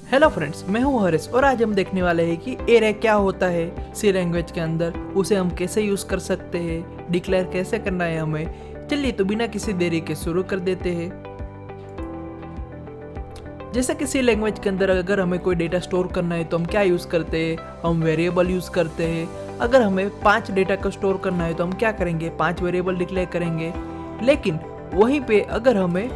Hello friends, मैं हूं हरीश और आज हम देखने वाले हैं कि एरे क्या होता है सी लैंग्वेज के अंदर, उसे हम कैसे यूज़ कर सकते हैं, डिक्लेयर कैसे करना है हमें। चलिए तो बिना किसी देरी के शुरू कर देते हैं। जैसे कि सी लैंग्वेज के अंदर अगर हमें कोई डेटा स्टोर करना है तो हम क्या यूज़ करते हैं, हम वेरिएबल यूज़ करते हैं। अगर हमें 5 डेटा को स्टोर करना है तो हम क्या करेंगे, 5 वेरिएबल डिक्लेयर करेंगे। लेकिन वहीं पे अगर हमें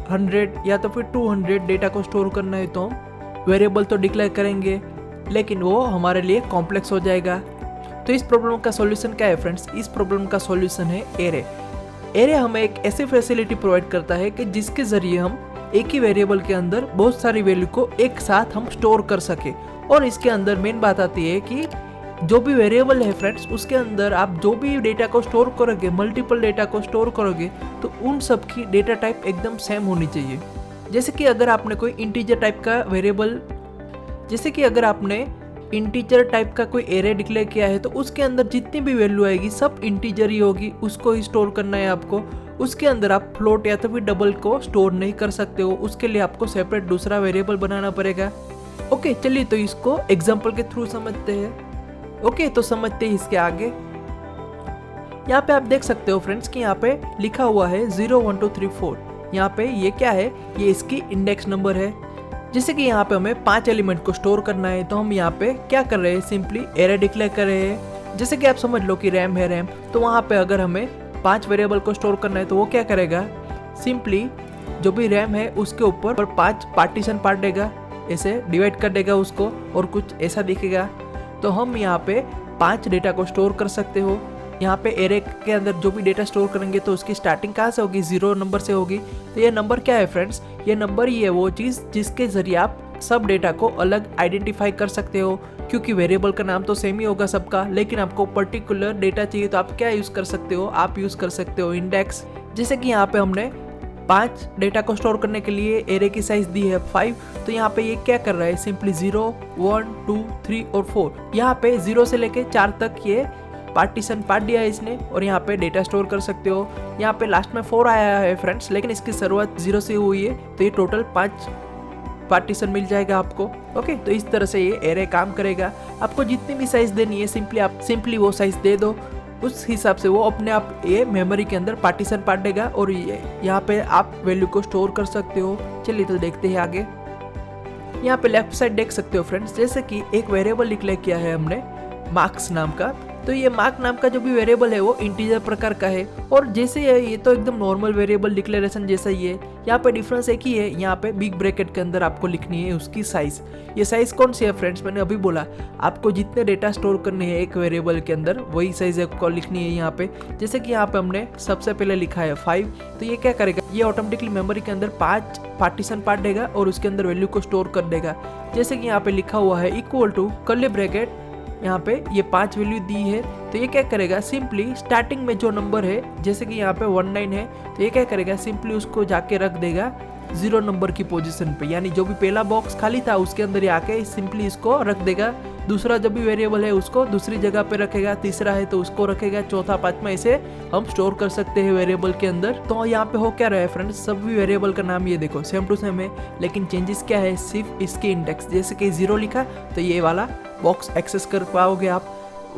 100 या तो फिर 200 डेटा को स्टोर करना है तो हम वेरिएबल तो डिक्लेयर करेंगे, लेकिन वो हमारे लिए कॉम्प्लेक्स हो जाएगा। तो इस प्रॉब्लम का सॉल्यूशन क्या है फ्रेंड्स? इस प्रॉब्लम का सॉल्यूशन है एरे। एरे हमें एक ऐसी फैसिलिटी प्रोवाइड करता है कि जिसके ज़रिए हम एक ही वेरिएबल के अंदर बहुत सारी वैल्यू को एक साथ हम स्टोर कर सके। और इसके अंदर मेन बात आती है कि जो भी वेरिएबल है फ्रेंड्स, उसके अंदर आप जो भी डेटा को स्टोर करोगे, मल्टीपल डेटा को स्टोर करोगे, तो उन सब की डेटा टाइप एकदम सेम होनी चाहिए। जैसे कि अगर आपने कोई इंटीजर टाइप का वेरिएबल, जैसे कि अगर आपने इंटीजर टाइप का कोई एरे डिक्लेयर किया है तो उसके अंदर जितनी भी वैल्यू आएगी सब इंटीजर ही होगी, उसको ही स्टोर करना है आपको। उसके अंदर आप फ्लोट या तो फिर डबल को स्टोर नहीं कर सकते हो, उसके लिए आपको सेपरेट दूसरा वेरिएबल बनाना पड़ेगा। ओके, चलिए तो इसको एग्जाम्पल के थ्रू समझते हैं। ओके, तो समझते हैं इसके आगे। यहाँ पे आप देख सकते हो फ्रेंड्स कि यहाँ पे लिखा हुआ है 0 1 2 3 4। यहाँ पे ये क्या है, ये इसकी इंडेक्स नंबर है। जैसे कि यहाँ पे हमें 5 एलिमेंट को स्टोर करना है तो हम यहाँ पे क्या कर रहे हैं, सिंपली एरे डिक्लेयर कर रहे हैं। जैसे कि आप समझ लो कि रैम है रैम, तो वहाँ पे अगर हमें 5 वेरिएबल को स्टोर करना है तो वो क्या करेगा, सिंपली जो भी रैम है उसके ऊपर 5 पार्टीशन पार्ट देगा, ऐसे डिवाइड कर देगा उसको और कुछ ऐसा दिखेगा। तो हम यहाँ पे 5 डेटा को स्टोर कर सकते हो। यहाँ पे एरे के अंदर जो भी डेटा स्टोर करेंगे तो उसकी स्टार्टिंग कहाँ से होगी, 0 नंबर से होगी। तो ये नंबर क्या है फ्रेंड्स, ये नंबर ही है वो चीज़ जिसके जरिए आप सब डेटा को अलग आइडेंटिफाई कर सकते हो। क्योंकि वेरिएबल का नाम तो सेम ही होगा सबका, लेकिन आपको पर्टिकुलर डेटा चाहिए तो आप क्या यूज़ कर सकते हो, आप यूज़ कर सकते हो इंडेक्स। जैसे कि यहाँ पे हमने 5 डेटा को स्टोर करने के लिए एरे की साइज दी है 5, तो यहाँ पे ये क्या कर रहा है, सिंपली 0 1 2 3 और 4। यहाँ पे 0 से लेके 4 तक ये पार्टीशन पार्ट दिया है इसने, और यहाँ पे डेटा स्टोर कर सकते हो। यहाँ पे लास्ट में 4 आया है फ्रेंड्स, लेकिन इसकी शुरुआत 0 से हुई है, तो ये टोटल 5 पार्टीशन मिल जाएगा आपको। ओके, तो इस तरह से ये एरे काम करेगा। आपको जितनी भी साइज देनी है सिंपली वो साइज दे दो, उस हिसाब से वो अपने आप ये मेमोरी के अंदर पार्टीशन पार्ट देगा और ये यहाँ पे आप वैल्यू को स्टोर कर सकते हो। चलिए तो देखते हैं आगे। यहाँ पे लेफ्ट साइड देख सकते हो फ्रेंड्स, जैसे कि एक वेरिएबल डिक्लेयर किया है हमने मार्क्स नाम का। तो ये मार्क नाम का जो भी वेरिएबल है वो इंटीजर प्रकार का है, और जैसे ये तो एकदम नॉर्मल वेरिएबल डिक्लेरेशन जैसा ही है। यहाँ पे डिफरेंस एक ही है, यहाँ पे बिग ब्रैकेट के अंदर आपको लिखनी है उसकी साइज। ये साइज कौन सी है फ्रेंड्स, मैंने अभी बोला आपको जितने डेटा स्टोर करने हैं एक वेरिएबल के अंदर वही साइज आपको लिखनी है यहाँ पे। जैसे कि यहाँ पे हमने सबसे पहले लिखा है 5, तो ये क्या करेगा, ये ऑटोमेटिकली मेमोरी के अंदर 5 पार्टीशन पार्ट देगा और उसके अंदर वैल्यू को स्टोर कर देगा। जैसे कि यहाँ पे लिखा हुआ है इक्वल टू कर्ली ब्रैकेट, यहाँ पे ये 5 वैल्यू दी है, तो ये क्या करेगा, सिंपली स्टार्टिंग में जो नंबर है, जैसे कि यहाँ पे 19 है, तो ये क्या करेगा, सिंपली उसको जाके रख देगा 0 नंबर की पोजीशन पे। यानी जो भी पहला बॉक्स खाली था उसके अंदर ये आके सिंपली इसको रख देगा। दूसरा जो भी वेरिएबल है उसको दूसरी जगह पे रखेगा, तीसरा है तो उसको रखेगा, चौथा पांचवा, ऐसे हम स्टोर कर सकते हैं वेरिएबल के अंदर। तो यहाँ पे हो क्या रहा है फ्रेंड्स, सभी वेरिएबल का नाम ये देखो सेम टू सेम है, लेकिन चेंजेस क्या है, सिर्फ इसके इंडेक्स। जैसे कि 0 लिखा तो ये वाला बॉक्स एक्सेस कर पाओगे आप,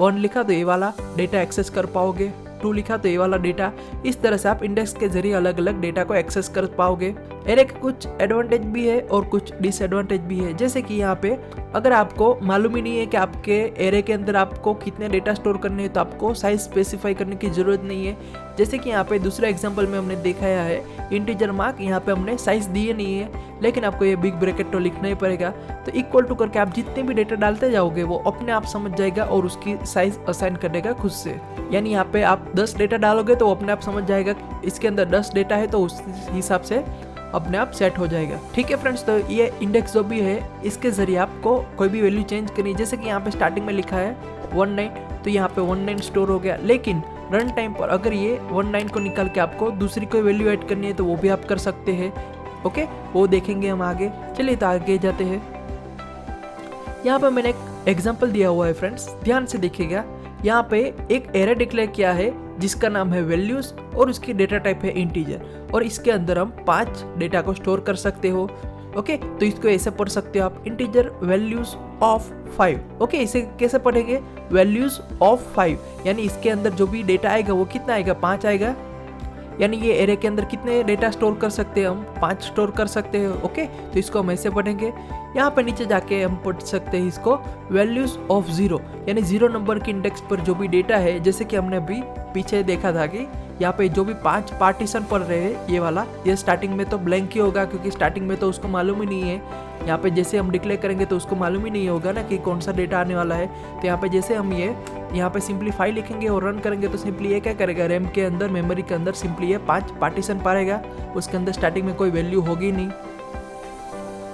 1 लिखा तो ये वाला डेटा एक्सेस कर पाओगे, 2 लिखा तो ये वाला डेटा। इस तरह से आप इंडेक्स के जरिए अलग अलग डेटा को एक्सेस कर पाओगे। एरे के कुछ एडवांटेज भी है और कुछ डिसएडवांटेज भी है। जैसे कि यहाँ पे अगर आपको मालूम ही नहीं है कि आपके एरे के अंदर आपको कितने डेटा स्टोर करने हैं तो आपको साइज स्पेसिफाई करने की जरूरत नहीं है। जैसे कि यहाँ पे दूसरे एग्जांपल में हमने दिखाया है इंटीजर मार्क, यहाँ पे हमने साइज दिए नहीं है, लेकिन आपको ये बिग ब्रैकेट तो लिखना ही पड़ेगा। तो इक्वल टू करके आप जितने भी डेटा डालते जाओगे वो अपने आप समझ जाएगा और उसकी साइज असाइन कर देगा खुद से। यानी यहाँ पे आप 10 डेटा डालोगे तो वो अपने आप समझ जाएगा इसके अंदर 10 डेटा है, तो उस हिसाब से अपने आप सेट हो जाएगा। ठीक है फ्रेंड्स, तो ये इंडेक्स जो भी है इसके जरिए आपको कोई भी वैल्यू चेंज करनी है। जैसे कि यहाँ पे स्टार्टिंग में लिखा है 19, तो यहाँ पे 19 स्टोर हो गया, लेकिन रन टाइम पर अगर ये 19 को निकाल के आपको दूसरी कोई वैल्यू ऐड करनी है तो वो भी आप कर सकते हैं। ओके, वो देखेंगे हम आगे। चलिए तो आगे जाते हैं। यहाँ पे मैंने एक एग्जाम्पल दिया हुआ है फ्रेंड्स, ध्यान से देखिएगा। यहाँ पे एक एरे डिक्लेयर किया है जिसका नाम है वैल्यूज और उसकी डेटा टाइप है इंटीजर, और इसके अंदर हम 5 डेटा को स्टोर कर सकते हो। ओके, तो इसको ऐसे पढ़ सकते हो आप, इंटीजर वैल्यूज ऑफ 5। ओके, इसे कैसे पढ़ेंगे, वैल्यूज ऑफ 5, यानी इसके अंदर जो भी डेटा आएगा वो कितना आएगा, 5 आएगा। यानी ये एरे के अंदर कितने डेटा स्टोर कर सकते हैं हम, 5 स्टोर कर सकते हैं। ओके, तो इसको हम ऐसे पढ़ेंगे। यहाँ पे नीचे जाके हम पढ़ सकते हैं इसको वैल्यूज ऑफ 0, यानी 0 नंबर के इंडेक्स पर जो भी डेटा है, जैसे कि हमने अभी पीछे देखा था कि यहाँ पे जो भी 5 पार्टीशन पढ़ रहे हैं, ये वाला, ये स्टार्टिंग में तो ब्लैंक ही होगा क्योंकि स्टार्टिंग में तो उसको मालूम ही नहीं है। यहाँ पे जैसे हम डिक्लेयर करेंगे तो उसको मालूम ही नहीं होगा ना कि कौन सा डेटा आने वाला है। तो यहाँ पे जैसे हम ये यहाँ पे सिंपलीफाई लिखेंगे और रन करेंगे तो सिंपली ये क्या करेगा, रैम के अंदर, मेमोरी के अंदर सिंपली ये 5 पार्टीशन पाएगा, उसके अंदर स्टार्टिंग में कोई वैल्यू होगी नहीं।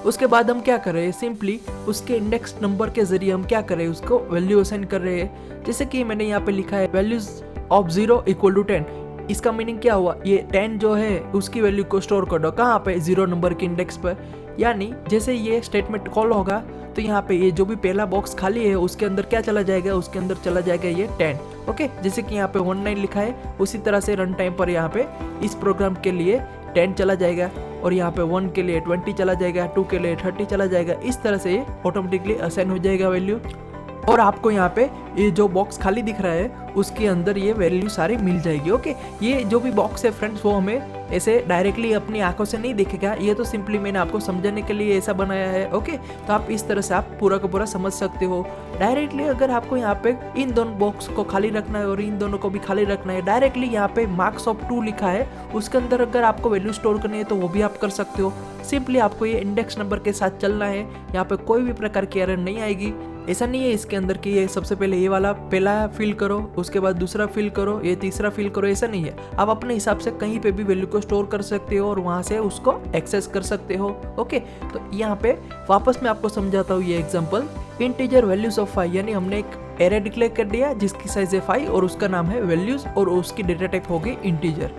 उसके बाद हम क्या कर रहे हैं, सिंपली उसके इंडेक्स नंबर के जरिए हम क्या कर रहे हैं, उसको वैल्यू असाइन कर रहे हैं। जैसे कि मैंने यहाँ पे लिखा है वैल्यूज ऑफ 0 इक्वल टू 10। इसका मीनिंग क्या हुआ, ये 10 जो है उसकी वैल्यू को स्टोर कर दो कहाँ पे, 0 नंबर के इंडेक्स पर। यानी जैसे ये स्टेटमेंट कॉल होगा तो यहाँ पे ये जो भी पहला बॉक्स खाली है उसके अंदर क्या चला जाएगा, उसके अंदर चला जाएगा ये 10। ओके, जैसे कि यहाँ पे 19 लिखा है, उसी तरह से रन टाइम पर यहाँ पे इस प्रोग्राम के लिए 10 चला जाएगा, और यहाँ पे 1 के लिए 20 चला जाएगा, 2 के लिए 30 चला जाएगा। इस तरह से ये ऑटोमेटिकली असाइन हो जाएगा वैल्यू, और आपको यहाँ पे ये जो बॉक्स खाली दिख रहा है उसके अंदर ये वैल्यू सारी मिल जाएगी। ओके, ये जो भी बॉक्स है फ्रेंड्स वो हमें ऐसे डायरेक्टली अपनी आंखों से नहीं दिखेगा, ये तो सिंपली मैंने आपको समझाने के लिए ऐसा बनाया है। ओके, तो आप इस तरह से आप पूरा का पूरा समझ सकते हो। डायरेक्टली अगर आपको यहाँ पे इन दोनों बॉक्स को खाली रखना है और इन दोनों को भी खाली रखना है, डायरेक्टली यहाँ पे मार्क्स ऑफ 2 लिखा है, उसके अंदर अगर आपको वैल्यू स्टोर करनी है तो वो भी आप कर सकते हो। सिंपली आपको ये इंडेक्स नंबर के साथ चलना है, यहाँ पे कोई भी प्रकार की एरर नहीं आएगी। ऐसा नहीं है इसके अंदर कि ये सबसे पहले ये वाला पहला फिल करो, उसके बाद दूसरा फिल करो, ये तीसरा फिल करो, ऐसा नहीं है। आप अपने हिसाब से कहीं पे भी वैल्यू को स्टोर कर सकते हो और वहां से उसको एक्सेस कर सकते हो। ओके, तो यहाँ पे वापस मैं आपको समझाता हूँ ये एग्जांपल। इंटीजर वैल्यूज ऑफ 5, यानी हमने एक एरे डिक्लेयर कर दिया जिसकी साइज है 5 और उसका नाम है वैल्यूज और उसकी डेटा टाइप होगी integer.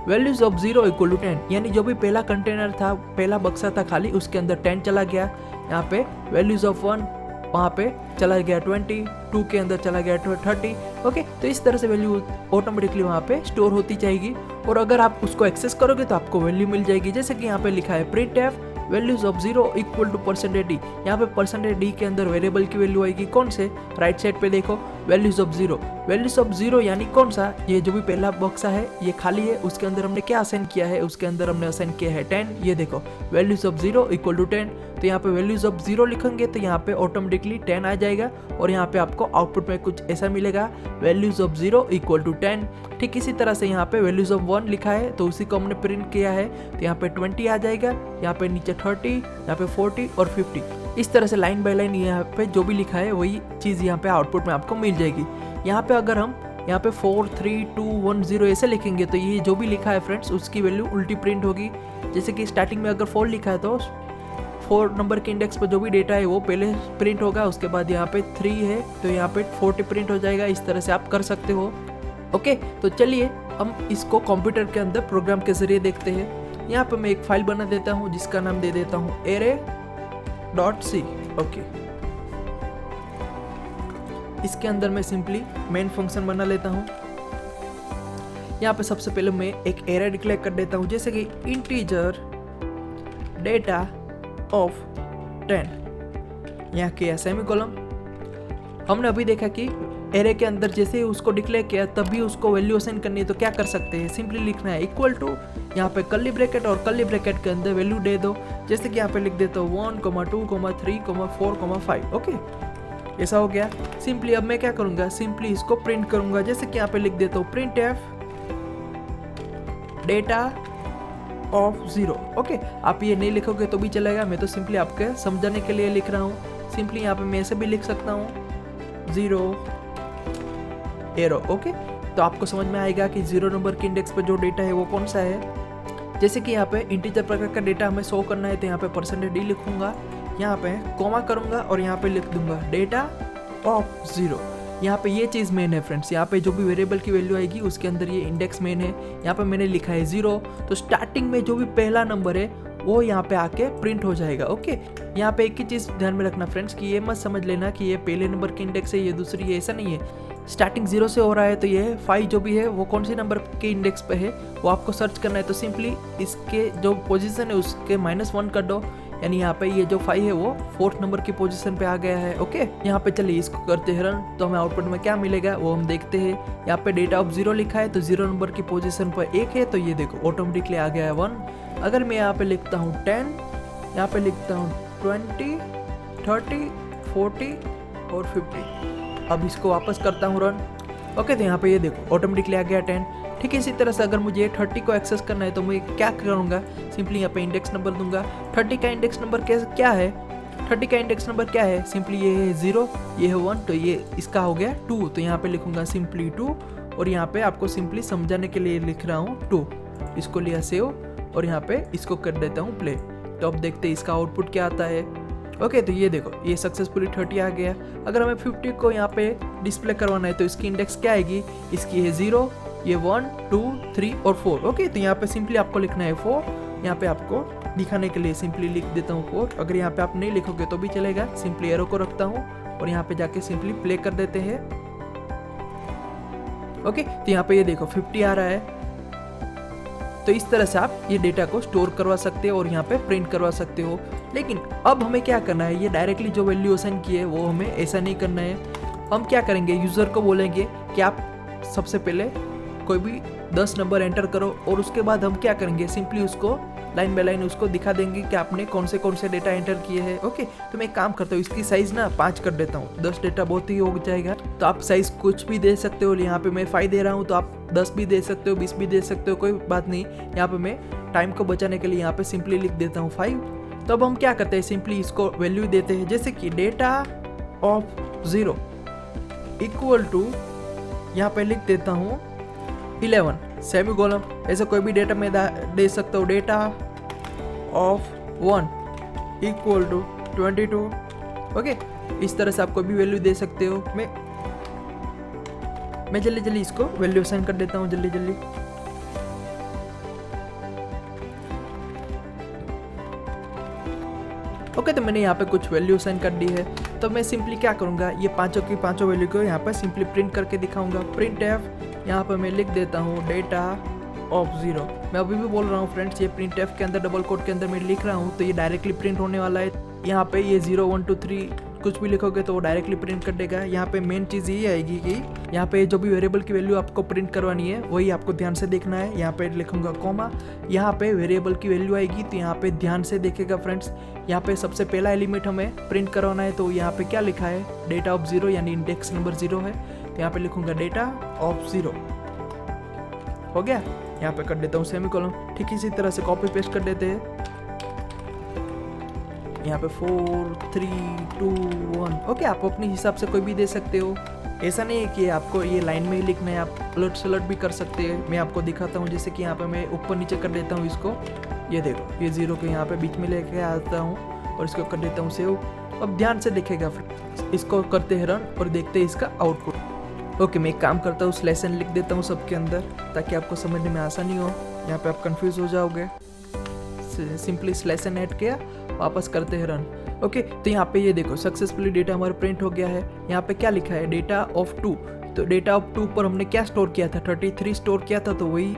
Values of 0 equal to 10, यानी जो भी पहला कंटेनर था, पहला बक्सा था खाली, उसके अंदर 10 चला गया। यहाँ पे वैल्यूज ऑफ 1 वहाँ पे चला गया 20, 2 के अंदर चला गया 30। ओके, तो इस तरह से वैल्यू ऑटोमेटिकली वहाँ पे स्टोर होती जाएगी, और अगर आप उसको एक्सेस करोगे तो आपको वैल्यू मिल जाएगी। जैसे कि यहाँ पे लिखा है print f values of 0 equal to %d, यहाँ पे %d के अंदर वेरिएबल की वैल्यू आएगी। कौन से, राइट साइड पे देखो, वैल्यूज ऑफ 0। वैल्यूज ऑफ 0 यानी कौन सा, ये जो भी पहला बॉक्सा है ये खाली है, उसके अंदर हमने क्या असाइन किया है, उसके अंदर हमने असाइन किया है 10। ये देखो वैल्यूज ऑफ 0 इक्वल टू 10, तो यहाँ पे वैल्यूज ऑफ 0 लिखेंगे तो यहाँ पे ऑटोमेटिकली 10 आ जाएगा, और यहाँ पे आपको आउटपुट में कुछ ऐसा मिलेगा, वैल्यूज ऑफ 0 इक्वल टू 10। ठीक इसी तरह से यहाँ पे वैल्यूज ऑफ 1 लिखा है तो उसी को हमने प्रिंट किया है, तो यहाँ पे 20 आ जाएगा, यहाँ पे नीचे 30, यहाँ पे 40 और 50। इस तरह से लाइन बाय लाइन यहाँ पे जो भी लिखा है वही चीज़ यहाँ पे आउटपुट में आपको मिल जाएगी। यहाँ पे अगर हम यहाँ पे 4 3 2 1 0 ऐसे लिखेंगे तो ये जो भी लिखा है फ्रेंड्स उसकी वैल्यू उल्टी प्रिंट होगी। जैसे कि स्टार्टिंग में अगर 4 लिखा है तो 4 नंबर के इंडेक्स पर जो भी डेटा है वो पहले प्रिंट होगा, उसके बाद यहाँ पे 3 है तो यहाँ पे 40 प्रिंट हो जाएगा। इस तरह से आप कर सकते हो। ओके, तो चलिए हम इसको कंप्यूटर के अंदर प्रोग्राम के जरिए देखते हैं। यहाँ पे मैं एक फाइल बना देता हूँ जिसका नाम दे देता हूँ array.c। ओके, इसके अंदर मैं सिंपली मेन फंक्शन बना लेता हूँ। यहाँ पे सबसे पहले मैं एक एरे डिक्लेयर कर देता हूँ, जैसे कि इंटीजर डेटा ऑफ 10, यहाँ किया सेमीकोलन। हमने अभी देखा कि एरे के अंदर जैसे ही उसको डिक्लेयर किया तभी उसको वैल्यू असाइन करनी है, तो क्या कर सकते हैं, सिंपली लिखना है इक्वल टू, यहाँ पे कर्ली ब्रैकेट और कर्ली ब्रैकेट के अंदर वैल्यू दे दो। जैसे कि यहाँ पे लिख देता हूँ 1, 2, 3, 4, 5। ओके, ऐसा हो गया। सिंपली अब मैं क्या करूँगा, सिंपली इसको प्रिंट करूँगा। जैसे कि यहाँ पे लिख देता हूँ print F data of 0। Okay, आप ये नहीं लिखोगे तो भी चलेगा, मैं तो सिंपली आपके समझाने के लिए लिख रहा हूँ। सिंपली यहाँ पे मैं ऐसे भी लिख सकता हूँ 0 एरो। ओके, तो आपको समझ में आएगा कि 0 नंबर के इंडेक्स पर जो डेटा है वो कौन सा है। जैसे कि यहाँ पे इंटीजर प्रकार का डेटा हमें शो करना है तो यहाँ पे %d लिखूंगा, यहाँ पे कॉमा करूंगा और यहाँ पे लिख दूंगा डेटा ऑफ 0। यहाँ पे ये चीज़ मेन है फ्रेंड्स, यहाँ पे जो भी वेरिएबल की वैल्यू आएगी उसके अंदर ये इंडेक्स मेन है। यहाँ पे मैंने लिखा है 0, तो स्टार्टिंग में जो भी पहला नंबर है वो यहाँ पे आके प्रिंट हो जाएगा। ओके, यहाँ पे एक ही चीज़ ध्यान में रखना फ्रेंड्स कि ये मत समझ लेना कि ये पहले नंबर की इंडेक्स है ये दूसरी है, ऐसा नहीं है। स्टार्टिंग 0 से हो रहा है तो ये 5 जो भी है वो कौन सी नंबर के इंडेक्स पे है वो आपको सर्च करना है। तो सिंपली इसके जो पोजीशन है उसके -1 कर दो, यानी यहाँ पे ये जो 5 है वो 4th नंबर की पोजीशन पे आ गया है। ओके, यहाँ पे चलिए इसको करते हैं रन, तो हमें आउटपुट में क्या मिलेगा वो हम देखते हैं। यहाँ पे डेटा ऑफ 0 लिखा है तो 0 नंबर की पोजीशन पर 1 है, तो ये देखो ऑटोमेटिकली आ गया है 1। अगर मैं यहाँ पे लिखता हूँ 10, यहाँ पे लिखता हूँ 20, 30, 40 और 50, अब इसको वापस करता हूँ रन। ओके, तो यहाँ पे ये देखो ऑटोमेटिकली आ गया 10। ठीक है, इसी तरह से अगर मुझे 30 को एक्सेस करना है तो मैं क्या करूँगा, सिंपली यहाँ पे इंडेक्स नंबर दूंगा। 30 का इंडेक्स नंबर क्या है, 30 का इंडेक्स नंबर क्या है, सिंपली ये है 0, ये है 1, तो ये इसका हो गया 2, तो यहाँ पे लिखूंगा सिंपली 2, और यहाँ पे आपको सिंपली समझाने के लिए लिख रहा हूँ 2। इसको लिया सेव और यहाँ पे इसको कर देता हूँ प्ले, तो अब देखते हैं इसका आउटपुट क्या आता है। ओके, तो ये देखो ये सक्सेसफुली 30 आ गया। अगर हमें 50 को यहाँ पे डिस्प्ले करवाना है तो इसकी इंडेक्स क्या आएगी, इसकी है 0, ये 1, 2, 3 और 4। ओके, तो यहाँ पे सिंपली आपको लिखना है 4, यहाँ पे आपको दिखाने के लिए सिंपली लिख देता हूँ 4। अगर यहाँ पे आप नहीं लिखोगे तो भी चलेगा, सिंपली एरो को रखता हूँ और यहाँ पे जाके सिंपली प्ले कर देते हैं। ओके, तो यहाँ पे ये देखो 50 आ रहा है। तो इस तरह से आप ये डेटा को स्टोर करवा सकते हो और यहाँ पे प्रिंट करवा सकते हो। लेकिन अब हमें क्या करना है, ये डायरेक्टली जो वैल्यू असाइन की है वो हमें ऐसा नहीं करना है। हम क्या करेंगे, यूज़र को बोलेंगे कि आप सबसे पहले कोई भी 10 नंबर एंटर करो, और उसके बाद हम क्या करेंगे, सिंपली उसको लाइन बाय लाइन उसको दिखा देंगे कि आपने कौन से डेटा एंटर किए हैं। ओके, तो मैं एक काम करता हूँ, इसकी साइज़ ना 5 कर देता हूँ, 10 डेटा बहुत ही हो जाएगा। तो आप साइज़ कुछ भी दे सकते हो, यहाँ पे मैं 5 दे रहा हूँ, तो आप 10 भी दे सकते हो, 20 भी दे सकते हो, कोई बात नहीं। यहाँ पे मैं टाइम को बचाने के लिए यहाँ पे सिंपली लिख देता हूँ 5। तो अब हम क्या करते हैं, सिंपली इसको वैल्यू देते हैं, जैसे कि डेटा ऑफ 0 इक्वल टू, यहाँ पे लिख देता हूँ 11 सेमी कॉलम। ऐसा कोई भी डेटा में दे सकता हूँ, data of 1 equal to 22। Okay, इस तरह से आप कोई भी वैल्यू दे सकते हो। मैं जल्दी इसको वैल्यू असाइन कर देता हूँ जल्दी। ओके, तो मैंने यहाँ पे कुछ वैल्यू असाइन कर दी है। तो मैं सिंपली क्या करूँगा, ये पांचों की पांचों वैल्यू को यहाँ पर सिंपली प्रिंट करके दिखाऊंगा। प्रिंट एफ, यहाँ पर मैं लिख देता हूँ डेटा ऑफ 0। मैं अभी भी बोल रहा हूँ फ्रेंड्स, ये प्रिंट एफ के अंदर डबल कोट के अंदर मैं लिख रहा हूँ, तो ये डायरेक्टली प्रिंट होने वाला है। यहाँ पे ये 0, 1, 2, 3 कुछ भी लिखोगे तो वो डायरेक्टली प्रिंट कर देगा। यहाँ पे मेन चीज़ ये आएगी कि यहाँ पे जो भी वेरिएबल की वैल्यू आपको प्रिंट करवानी है वही आपको ध्यान से देखना है। यहाँ पे लिखूंगा कॉमा, यहाँ पे वेरिएबल की वैल्यू आएगी, तो यहाँ पे ध्यान से देखेगा फ्रेंड्स। यहाँ पे सबसे पहला एलिमेंट हमें प्रिंट करवाना है, तो यहाँ पे क्या लिखा है, डेटा ऑफ 0 यानी इंडेक्स नंबर 0 है, तो यहाँ पे लिखूंगा डेटा ऑफ 0। हो गया, यहाँ पे कर देता हूँ सेमीकोलन। ठीक इसी तरह से कॉपी पेस्ट कर देते हैं, यहाँ पे 4, 3, 2, 1। ओके, आप अपने हिसाब से कोई भी दे सकते हो, ऐसा नहीं है कि आपको ये लाइन में ही लिखना है, आप उलट सलट भी कर सकते हैं। मैं आपको दिखाता हूँ, जैसे कि यहाँ पे मैं ऊपर नीचे कर देता हूँ इसको। ये देखो, ये 0 के यहाँ पे बीच में लेके आता हूँ और इसको कर देता हूँ सेव। अब ध्यान से देखेगा, इसको करते हैं रन और देखते हैं इसका आउटपुट। ओके, मैं एक काम करता हूँ, स्लैशन लिख देता हूँ सबके अंदर ताकि आपको समझने में आसानी हो। यहाँ पे आप कंफ्यूज हो जाओगे, सिंपली स्लैशन ऐड किया, वापस करते हैं रन। ओके, तो यहाँ पे ये देखो सक्सेसफुली डेटा हमारा प्रिंट हो गया है। यहाँ पे क्या लिखा है, डेटा ऑफ 2। तो डेटा ऑफ 2 पर हमने क्या स्टोर किया था, 33 स्टोर किया था, तो वही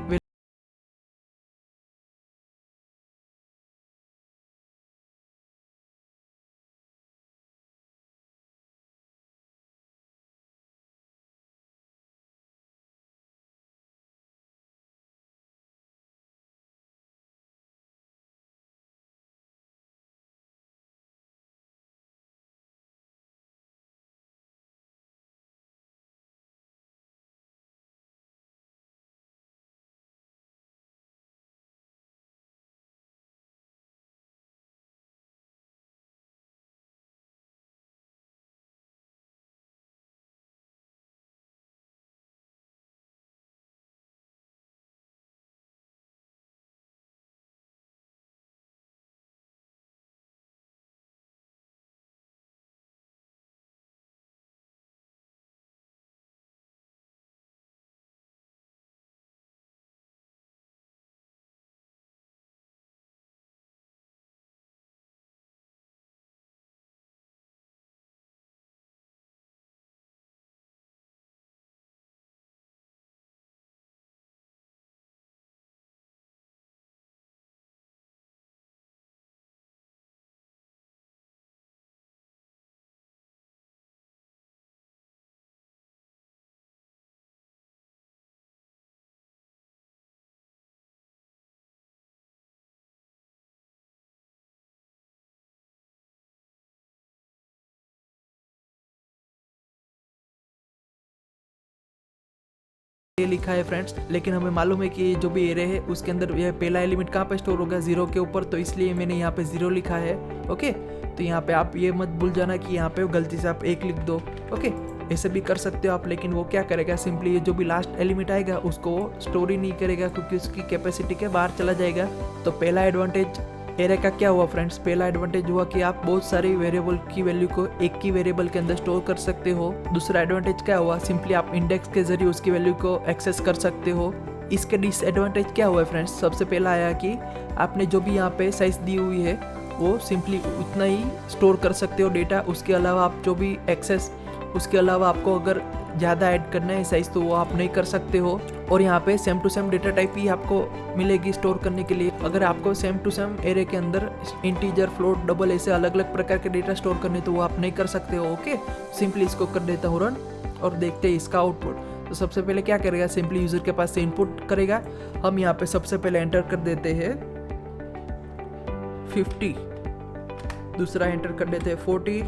ये लिखा है फ्रेंड्स, लेकिन हमें मालूम है कि जो भी एरे है उसके अंदर यह पहला एलिमेंट कहाँ पे स्टोर होगा, 0 के ऊपर, तो इसलिए मैंने यहाँ पे 0 लिखा है। ओके, तो यहाँ पे आप ये मत भूल जाना कि यहाँ पे गलती से आप 1 लिख दो। ओके, ऐसे भी कर सकते हो आप, लेकिन वो क्या करेगा, सिंपली ये जो भी लास्ट एलिमेंट आएगा उसको स्टोर ही नहीं करेगा क्योंकि उसकी कैपेसिटी के बाहर चला जाएगा। तो पहला एडवांटेज एरे का क्या हुआ फ्रेंड्स, पहला एडवांटेज हुआ कि आप बहुत सारी वेरिएबल की वैल्यू को एक की वेरिएबल के अंदर स्टोर कर सकते हो। दूसरा एडवांटेज क्या हुआ, सिंपली आप इंडेक्स के जरिए उसकी वैल्यू को एक्सेस कर सकते हो। इसके डिसएडवांटेज क्या हुआ है फ्रेंड्स, सबसे पहला आया कि आपने जो भी यहाँ पे साइज दी हुई है वो सिंपली उतना ही स्टोर कर सकते हो डेटा, उसके अलावा आप जो भी एक्सेस, उसके अलावा आपको अगर ज़्यादा ऐड करना है साइज तो वो आप नहीं कर सकते हो। और यहाँ पे same to same data type ही आपको मिलेगी स्टोर करने के लिए। अगर आपको सेम टू सेम एरे के अंदर इंटीजर, फ्लोट, डबल ऐसे अलग अलग प्रकार के डेटा स्टोर करने तो वो आप नहीं कर सकते हो। ओके, सिंपली इसको कर देता हूँ रन और देखते हैं इसका आउटपुट। तो सबसे पहले क्या करेगा, सिंपली यूजर के पास से इनपुट करेगा। हम यहाँ पे सबसे पहले एंटर कर देते हैं 50, दूसरा एंटर कर देते हैं 40,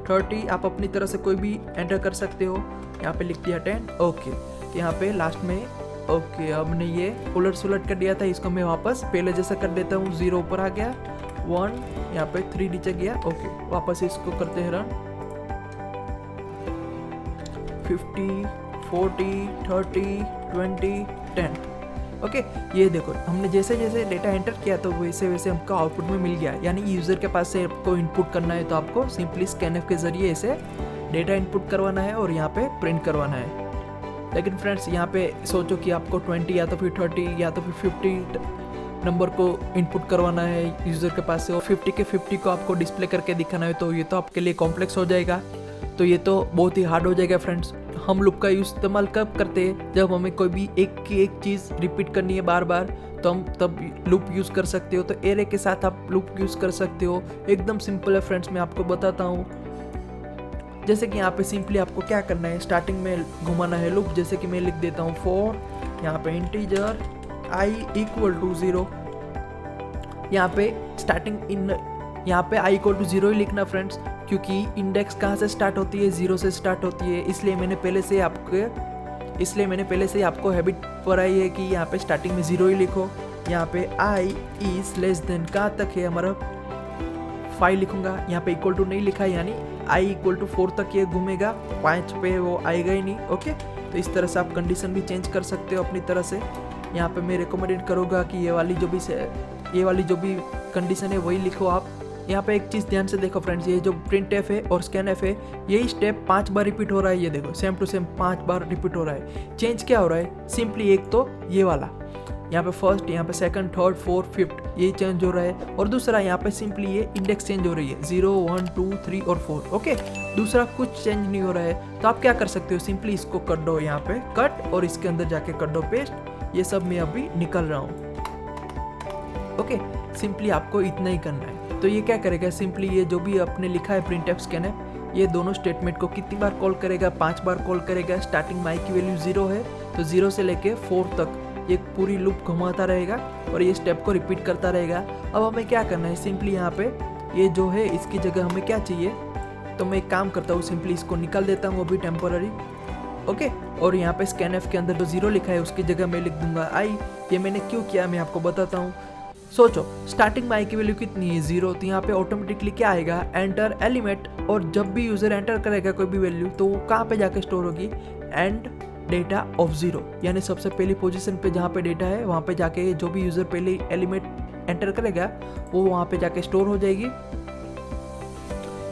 30, आप अपनी तरह से कोई भी एंटर कर सकते हो। यहाँ पे लिख दिया 10। ओके, यहाँ पे लास्ट में ओके, हमने ये उलट सुलट कर दिया था, इसको मैं वापस पहले जैसा कर देता हूँ। 0 ऊपर आ गया, 1 यहाँ पे 3 नीचे गया। ओके, वापस इसको करते हैं रन। 50, 40, 30, 20, 10। ओके, ये देखो हमने जैसे जैसे डेटा एंटर किया तो वैसे वैसे हमको आउटपुट में मिल गया। यानी यूज़र के पास से आपको इनपुट करना है तो आपको सिंपली स्कैनएफ के जरिए ऐसे डेटा इनपुट करवाना है और यहाँ पे प्रिंट करवाना है। लेकिन फ्रेंड्स यहाँ पे सोचो कि आपको 20 या तो फिर 30 या तो फिर 50 नंबर को इनपुट करवाना है यूज़र के पास से और 50 के 50 को आपको डिस्प्ले करके दिखाना है, तो ये तो आपके लिए कॉम्प्लेक्स हो जाएगा, तो ये तो बहुत ही हार्ड हो जाएगा फ्रेंड्स। हम लूप का इस्तेमाल कब करते हैं, जब हमें कोई भी एक की एक चीज़ रिपीट करनी है बार बार, तो हम तब लूप यूज़ कर सकते हो। तो एरे के साथ आप लूप यूज़ कर सकते हो, एकदम सिंपल है फ्रेंड्स, मैं आपको बताता हूँ। जैसे कि यहाँ पे सिंपली आपको क्या करना है, स्टार्टिंग में घुमाना है लूप। जैसे कि मैं लिख देता हूँ 4, यहाँ पे इंटीजर i इक्वल टू 0, यहाँ पे स्टार्टिंग इन, यहाँ पे i इक्वल टू 0 ही लिखना फ्रेंड्स, क्योंकि इंडेक्स कहाँ से स्टार्ट होती है, 0 से स्टार्ट होती है। इसलिए मैंने पहले से आपको हैबिट पढ़ाई है कि यहाँ पे स्टार्टिंग में 0 ही लिखो। यहाँ पे i इज लेस देन कहाँ तक है हमारा 5 लिखूंगा, यहाँ पे इक्वल टू नहीं लिखा है, यानी i इक्वल टू 4 तक ये घूमेगा, 5 पे वो आएगा ही नहीं। ओके, तो इस तरह से आप कंडीशन भी चेंज कर सकते हो अपनी तरह से। यहाँ पे मैं रिकमेंडेड करूँगा कि ये वाली जो भी कंडीशन है वही लिखो आप। यहाँ पे एक चीज़ ध्यान से देखो फ्रेंड्स, ये जो प्रिंटएफ है और स्कैनएफ है, यही स्टेप 5 बार रिपीट हो रहा है। ये देखो सेम टू सेम 5 बार रिपीट हो रहा है। चेंज क्या हो रहा है, सिंपली एक तो ये वाला, यहाँ पे फर्स्ट, यहाँ पे सेकंड, थर्ड, फोर्थ, फिफ्थ, ये चेंज हो रहा है, और दूसरा यहाँ पे सिंपली ये इंडेक्स चेंज हो रही है, 0, 1, 2, 3 और 4। ओके, दूसरा कुछ चेंज नहीं हो रहा है। तो आप क्या कर सकते हो, सिंपली इसको कर दो यहाँ पे कट और इसके अंदर जाके कर दो पेस्ट। ये सब मैं अभी निकल रहा हूँ। ओके, सिंपली आपको इतना ही करना है। तो ये क्या करेगा, सिंपली ये जो भी आपने लिखा है प्रिंटएफ स्कैनएफ, ये दोनों स्टेटमेंट को कितनी बार कॉल करेगा, 5 बार कॉल करेगा। स्टार्टिंग में i की वैल्यू 0 है तो 0 से लेके 4 तक ये पूरी लूप घुमाता रहेगा और ये स्टेप को रिपीट करता रहेगा। अब हमें क्या करना है, सिंपली यहाँ पे ये जो है इसकी जगह हमें क्या चाहिए, तो मैं एक काम करता हूँ, सिंपली इसको निकाल देता हूँ अभी टेम्पोररी। ओके, और यहाँ पे स्कैनएफ के अंदर जो 0 लिखा है उसकी जगह मैं लिख दूंगा i। ये मैंने क्यों किया मैं आपको बताता हूँ। सोचो स्टार्टिंग में i की वैल्यू कितनी है, 0, तो यहाँ पे ऑटोमेटिकली क्या आएगा, एंटर एलिमेंट, और जब भी यूजर एंटर करेगा कोई भी वैल्यू तो वो कहाँ पे जाके स्टोर होगी, एंड डेटा ऑफ 0, यानी सबसे पहली पोजीशन पे जहाँ पे डेटा है वहाँ पे जाके जो भी यूजर पहले एलिमेंट एंटर करेगा वो वहाँ पे जाके स्टोर हो जाएगी।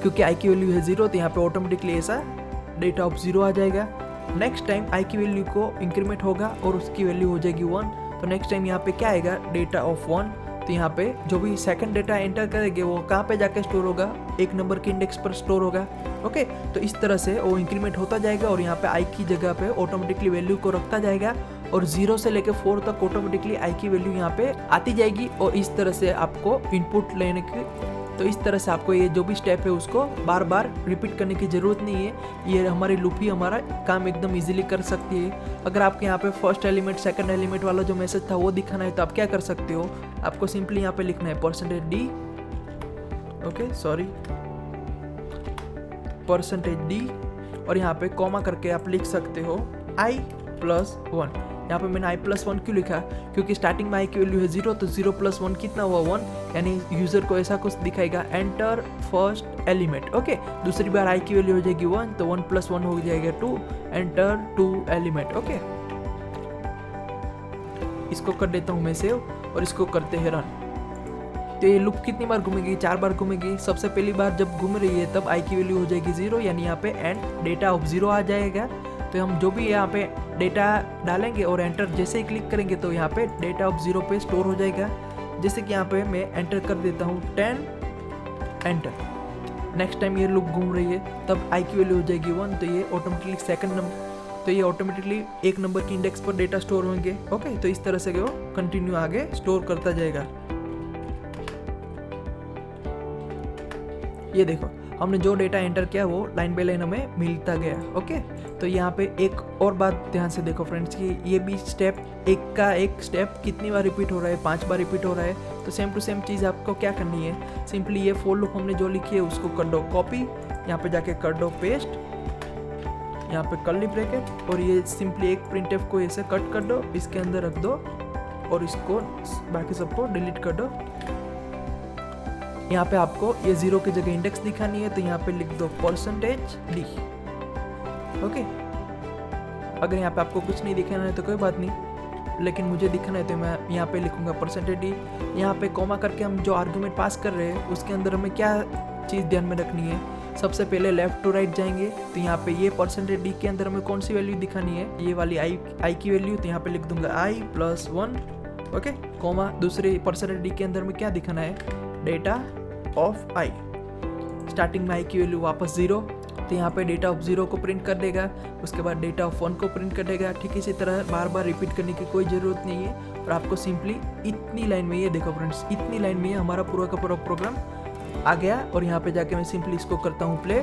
क्योंकि i की वैल्यू है 0 तो यहाँ पे ऑटोमेटिकली ऐसा डेटा ऑफ 0 आ जाएगा। नेक्स्ट टाइम i की वैल्यू को इंक्रीमेंट होगा और उसकी वैल्यू हो जाएगी 1, तो नेक्स्ट टाइम यहाँ पे क्या आएगा, डेटा ऑफ 1। तो यहाँ पे जो भी सेकंड डेटा एंटर करेंगे वो कहाँ पे जाके स्टोर होगा, 1 नंबर के इंडेक्स पर स्टोर होगा। ओके, तो इस तरह से वो इंक्रीमेंट होता जाएगा और यहाँ पे i की जगह पे ऑटोमेटिकली वैल्यू को रखता जाएगा और 0 से लेके 4 तक ऑटोमेटिकली i की वैल्यू यहाँ पे आती जाएगी। और इस तरह से आपको इनपुट लेने की, तो इस तरह से आपको ये जो भी स्टेप है उसको बार बार रिपीट करने की ज़रूरत नहीं है। ये हमारी लूप ही हमारा काम एकदम इजीली कर सकती है। अगर आपके यहाँ पे फर्स्ट एलिमेंट सेकंड एलिमेंट वाला जो मैसेज था वो दिखाना है तो आप क्या कर सकते हो, आपको सिंपली यहाँ पे लिखना है %d, ओके सॉरी %d, और यहाँ पे कॉमा करके आप लिख सकते हो i प्लस 1। यहाँ पे मैंने i प्लस 1 क्यों लिखा, क्योंकि स्टार्टिंग में i की वैल्यू है 0, तो 0 प्लस 1 कितना हुआ 1, यानी यूजर को ऐसा कुछ दिखाएगा एंटर फर्स्ट एलिमेंट। ओके, दूसरी बार i की वैल्यू हो जाएगी 1, तो 1 प्लस 1 हो जाएगा 2, एंटर 2 एलिमेंट। ओके, इसको कर देता हूँ मैं सेव और इसको करते हैं रन। तो ये लूप कितनी बार घूमेगी, 4 बार घूमेगी। सबसे पहली बार जब घूम रही है तब i की वैल्यू हो जाएगी 0, यानी यहाँ पे एंड डेटा ऑफ 0 आ जाएगा। तो हम जो भी यहाँ पे डेटा डालेंगे और एंटर जैसे ही क्लिक करेंगे तो यहाँ पे डेटा ऑफ 0 पे स्टोर हो जाएगा। जैसे कि यहाँ पे मैं एंटर कर देता हूँ 10 एंटर। नेक्स्ट टाइम ये लूप घूम रही है तब i की वैल्यू हो जाएगी 1, तो ये ऑटोमेटिकली सेकंड नंबर, तो ये ऑटोमेटिकली एक नंबर की इंडेक्स पर डेटा स्टोर होंगे। ओके, तो इस तरह से वो कंटिन्यू आगे स्टोर करता जाएगा। ये देखो हमने जो डेटा एंटर किया वो लाइन बाय लाइन हमें मिलता गया। ओके, तो यहाँ पे एक और बात ध्यान से देखो फ्रेंड्स कि ये भी स्टेप एक का एक स्टेप कितनी बार रिपीट हो रहा है, 5 बार रिपीट हो रहा है। तो सेम टू सेम चीज़ आपको क्या करनी है, सिंपली ये फॉर लूप हमने जो लिखी है उसको कर दो कॉपी, यहाँ पे जाके कर दो पेस्ट, यहाँ पे कर्ली ब्रैकेट, और ये सिंपली एक प्रिंटफ को ऐसे कट कर दो, इसके अंदर रख दो और इसको बाकी सबको डिलीट कर दो। यहाँ पे आपको ये 0 की जगह इंडेक्स दिखानी है, तो यहाँ पे लिख दो %d। ओके, अगर यहाँ पे आपको कुछ नहीं दिखाना है तो कोई बात नहीं, लेकिन मुझे दिखाना है तो मैं यहाँ पे लिखूंगा %d। यहाँ पे कॉमा करके हम जो आर्गुमेंट पास कर रहे हैं उसके अंदर हमें क्या चीज़ ध्यान में रखनी है, सबसे पहले लेफ्ट टू राइट जाएंगे, तो यहाँ पे ये %d के अंदर हमें कौन सी वैल्यू दिखानी है, ये वाली i की वैल्यू, तो यहाँ पे लिख दूंगा i प्लस 1। ओके, कॉमा दूसरे %d के अंदर में क्या दिखाना है, डेटा ऑफ i। स्टार्टिंग में i की वैल्यू वापस 0, तो यहाँ पे डेटा ऑफ 0 को प्रिंट कर देगा, उसके बाद डेटा ऑफ 1 को प्रिंट कर देगा। ठीक इसी तरह बार बार रिपीट करने की कोई ज़रूरत नहीं है, और आपको सिंपली इतनी लाइन में, ये देखो फ्रेंड्स इतनी लाइन में हमारा पूरा का पूरा प्रोग्राम आ गया। और यहाँ पे जाके मैं सिंपली इसको करता हूँ प्ले,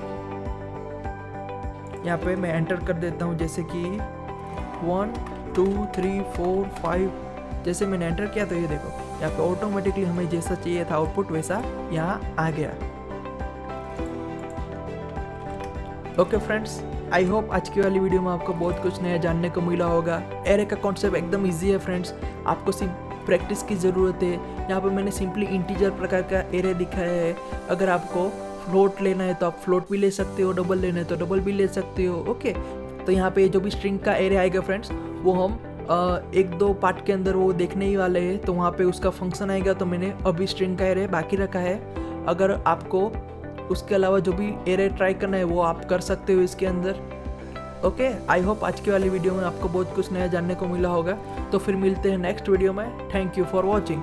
यहाँ पे मैं एंटर कर देता हूँ जैसे कि 1 2 3 4 5, जैसे मैंने एंटर किया तो ये देखो यहाँ पे ऑटोमेटिकली हमें जैसा चाहिए था आउटपुट वैसा यहाँ आ गया। ओके फ्रेंड्स, आई होप आज की वाली वीडियो में आपको बहुत कुछ नया जानने को मिला होगा। एरे का कॉन्सेप्ट एकदम इजी है फ्रेंड्स, आपको सिर्फ प्रैक्टिस की ज़रूरत है। यहाँ पे मैंने सिंपली इंटीजर प्रकार का एरे दिखाया है। अगर आपको फ्लोट लेना है तो आप फ्लोट भी ले सकते हो, डबल लेना है तो डबल भी ले सकते हो। ओके, तो यहाँ पे जो भी स्ट्रिंग का एरे आएगा फ्रेंड्स वो हम 1-2 पार्ट के अंदर वो देखने ही वाले हैं, तो वहाँ पे उसका फंक्शन आएगा। तो मैंने अभी स्ट्रिंग का एरे बाकी रखा है, अगर आपको उसके अलावा जो भी एरे ट्राई करना है वो आप कर सकते हो इसके अंदर। ओके, आई होप आज की वाली वीडियो में आपको बहुत कुछ नया जानने को मिला होगा। तो फिर मिलते हैं नेक्स्ट वीडियो में। Thank you for watching.